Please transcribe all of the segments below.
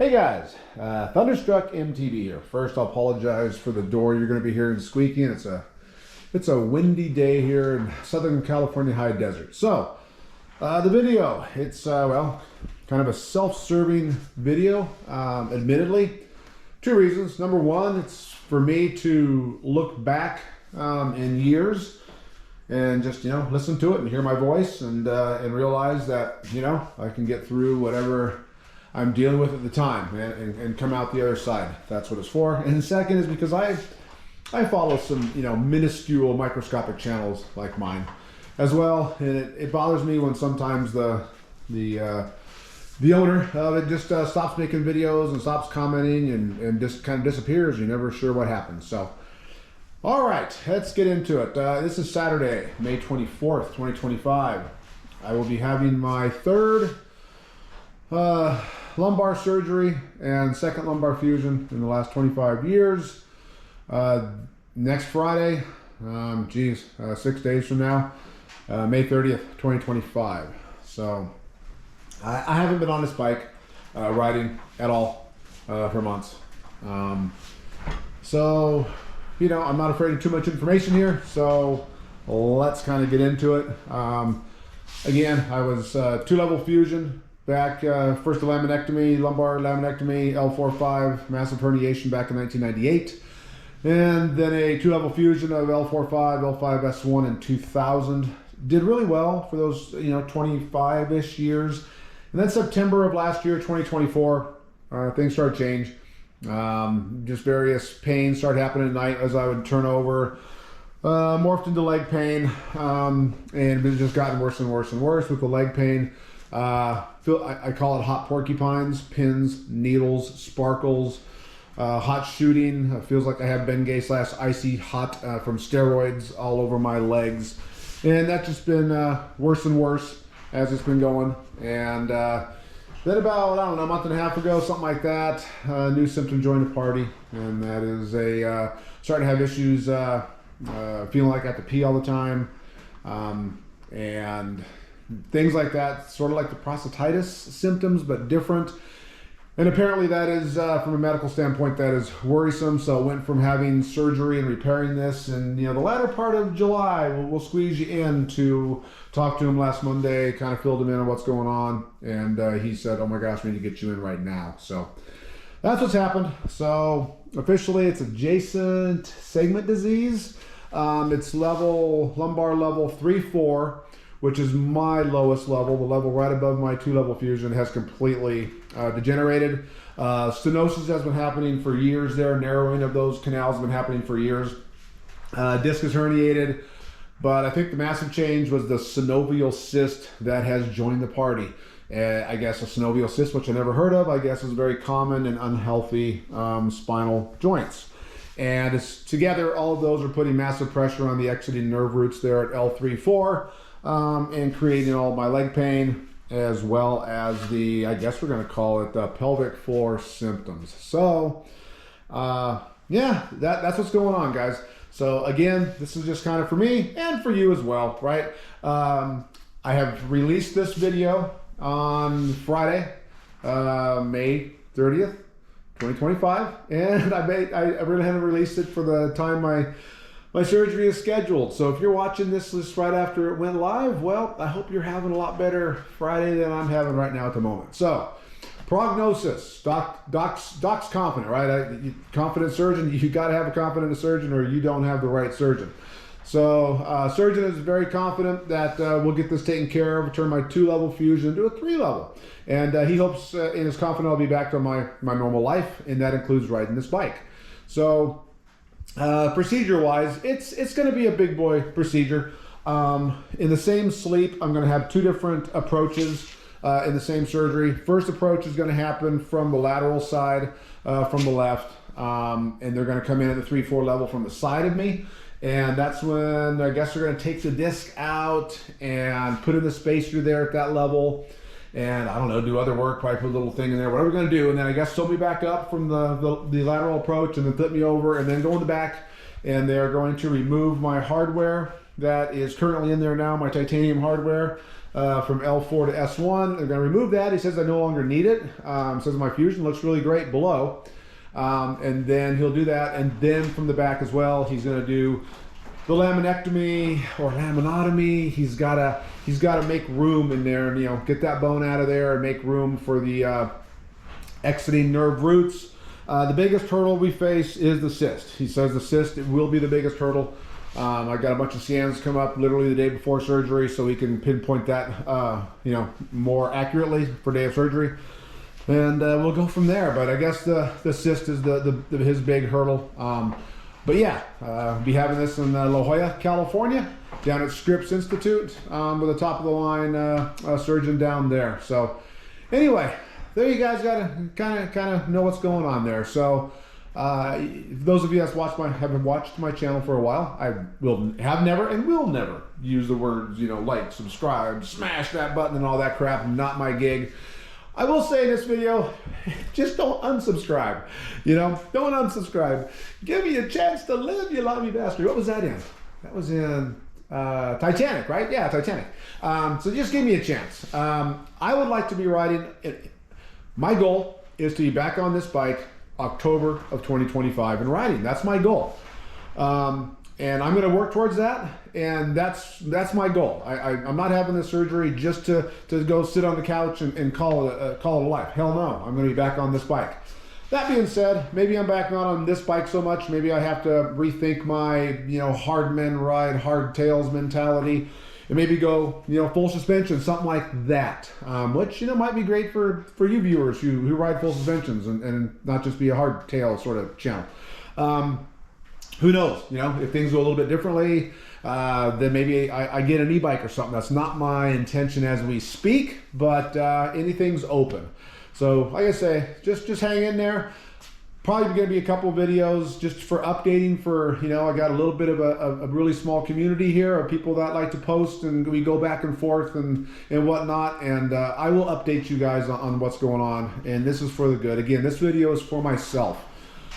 Hey guys, Thunderstruck MTB here. First, I'll apologize for the door you're going to be hearing squeaking. It's a windy day here in Southern California high desert. So, the video, it's well, kind of a self-serving video. Admittedly, two reasons. Number one, it's for me to look back in years and just listen to it and hear my voice and realize that I can get through whatever I'm dealing with at the time and come out the other side. That's what it's for. And second is because I follow some minuscule microscopic channels like mine as well, and it bothers me when sometimes the owner of it just stops making videos and stops commenting and just kind of disappears. You're never sure what happens. So all right, let's get into it. This is Saturday, May 24th, 2025. I will be having my third lumbar surgery and second lumbar fusion in the last 25 years. Next Friday, 6 days from now, May 30th, 2025. So I haven't been on this bike riding at all for months. So, I'm not afraid of too much information here. So let's kind of get into it. Again, I was 2-level fusion. Back, first a laminectomy, lumbar laminectomy, L4-5, massive herniation back in 1998. And then a 2-level fusion of L4-5, L5-S1 in 2000. Did really well for those, 25-ish years. And then September of last year, 2024, things started to change. Just various pains started happening at night as I would turn over. Morphed into leg pain, and it's just gotten worse and worse and worse with the leg pain. I call it hot porcupines, pins, needles, sparkles, hot shooting. Feels like I have Bengay / icy hot from steroids all over my legs. And that's just been worse and worse as it's been going. And then about, a month and a half ago, something like that, a new symptom joined the party. And that is starting to have issues feeling like I have to pee all the time. And things like that, sort of like the prostatitis symptoms, but different. And apparently that is, from a medical standpoint, that is worrisome. So I went from having surgery and repairing this, and the latter part of July, we'll squeeze you in to talk to him last Monday, kind of filled him in on what's going on. And he said, oh my gosh, we need to get you in right now. So that's what's happened. So officially it's adjacent segment disease. It's lumbar level 3-4. Which is my lowest level. The level right above my 2-level fusion has completely degenerated. Stenosis has been happening for years there. Narrowing of those canals has been happening for years. Disc is herniated, but I think the massive change was the synovial cyst that has joined the party. I guess a synovial cyst, which I never heard of, I guess is very common in unhealthy spinal joints. And it's together, all of those are putting massive pressure on the exiting nerve roots there at L3-4. And creating all my leg pain, as well as the, I guess we're going to call it the pelvic floor symptoms. So, yeah, that's what's going on, guys. So again, this is just kind of for me and for you as well, right? I have released this video on Friday, May 30th, 2025, and I really haven't released it for the time my surgery is scheduled. So if you're watching this right after it went live, well, I hope you're having a lot better Friday than I'm having right now at the moment. So, prognosis, doc's confident, right? Confident surgeon, you got to have a confident surgeon or you don't have the right surgeon. So, surgeon is very confident that we'll get this taken care of, turn my 2-level fusion into a 3-level. And he hopes and is confident I'll be back to my normal life, and that includes riding this bike. So, procedure wise, it's going to be a big boy procedure. In the same sleep, I'm going to have 2 different approaches in the same surgery. First approach is going to happen from the lateral side, from the left, and they're going to come in at the 3-4 level from the side of me. And that's when I guess they're going to take the disc out and put in the spacer there at that level. And I don't know, do other work, probably put a little thing in there, whatever we're going to do. And then I guess sew me back up from the lateral approach and then flip me over and then go in the back. And they're going to remove my hardware that is currently in there now, my titanium hardware from L4 to S1. They're gonna remove that. He says I no longer need it. Says my fusion looks really great below. And then he'll do that. And then from the back as well, he's gonna do the laminectomy or laminotomy. He's gotta make room in there and, you know, get that bone out of there and make room for the exiting nerve roots. The biggest hurdle we face is the cyst. He says the cyst, it will be the biggest hurdle. I got a bunch of scans come up literally the day before surgery, so we can pinpoint that, you know, more accurately for day of surgery, and we'll go from there. But I guess the cyst is his big hurdle. But yeah, be having this in La Jolla, California, down at Scripps Institute, with a top of the line surgeon down there. So anyway, there you guys gotta kind of know what's going on there. So those of you that have watched my channel for a while, I have never and will never use the words, you know, like, subscribe, smash that button and all that crap. Not my gig. I will say in this video, just don't unsubscribe. You know, don't unsubscribe. Give me a chance to live, you lovely bastard. What was that in? That was in Titanic, right? Yeah, Titanic. So just give me a chance. I would like to be riding. My goal is to be back on this bike October of 2025 and riding. That's my goal. And I'm going to work towards that. And that's my goal. I'm not having this surgery just to go sit on the couch and call it a life. Hell no. I'm going to be back on this bike. That being said, maybe I'm back not on this bike so much. Maybe I have to rethink my, you know, hard men ride, hard tails mentality, and maybe go, you know, full suspension, something like that. Which, you know, might be great for you viewers who ride full suspensions and not just be a hard tail sort of channel. Who knows? You know, if things go a little bit differently, then maybe I get an e-bike or something. That's not my intention as we speak, but anything's open. So like I say, just hang in there. Probably going to be a couple of videos just for updating for, you know, I got a little bit of a really small community here of people that like to post, and we go back and forth and whatnot. And I will update you guys on what's going on. And this is for the good. Again, this video is for myself,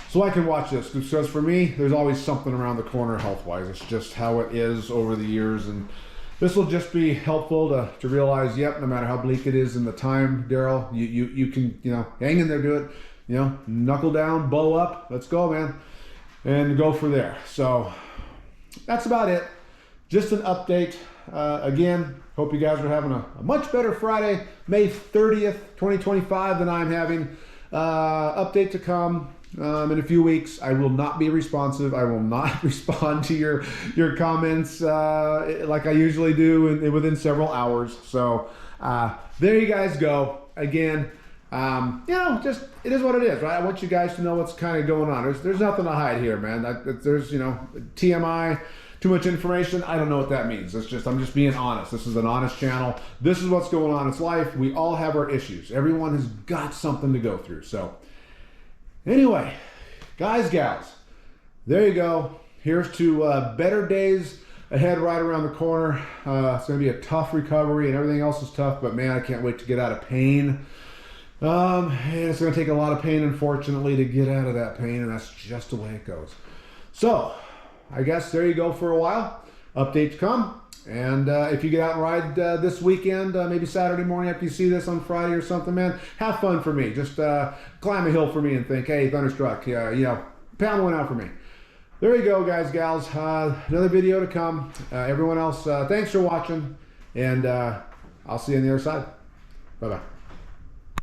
so I can watch this, because for me, there's always something around the corner health-wise. It's just how it is over the years, and this will just be helpful to realize, yep, no matter how bleak it is in the time, Daryl, you can, you know, hang in there, do it, you know, knuckle down, bow up, let's go, man, and go for there. So that's about it. Just an update. Again, hope you guys are having a much better Friday, May 30th, 2025 than I'm having. Update to come. In a few weeks. I will not be responsive. I will not respond to your comments like I usually do within several hours. So there you guys go. Again, you know, just it is what it is, right? I want you guys to know what's kind of going on. There's nothing to hide here, man. There's, you know, TMI, too much information. I don't know what that means. It's just, I'm just being honest. This is an honest channel. This is what's going on. It's life. We all have our issues. Everyone has got something to go through. So anyway, guys, gals, there you go. Here's to better days ahead right around the corner. It's going to be a tough recovery, and everything else is tough, but man, I can't wait to get out of pain. It's going to take a lot of pain, unfortunately, to get out of that pain, and that's just the way it goes. So I guess there you go for a while. Updates come. And if you get out and ride this weekend, maybe Saturday morning after you see this on Friday or something, man, have fun for me. Just climb a hill for me and think, hey, Thunderstruck, you know, pound one out for me. There you go, guys, gals. Another video to come. Everyone else, thanks for watching, and I'll see you on the other side. Bye-bye.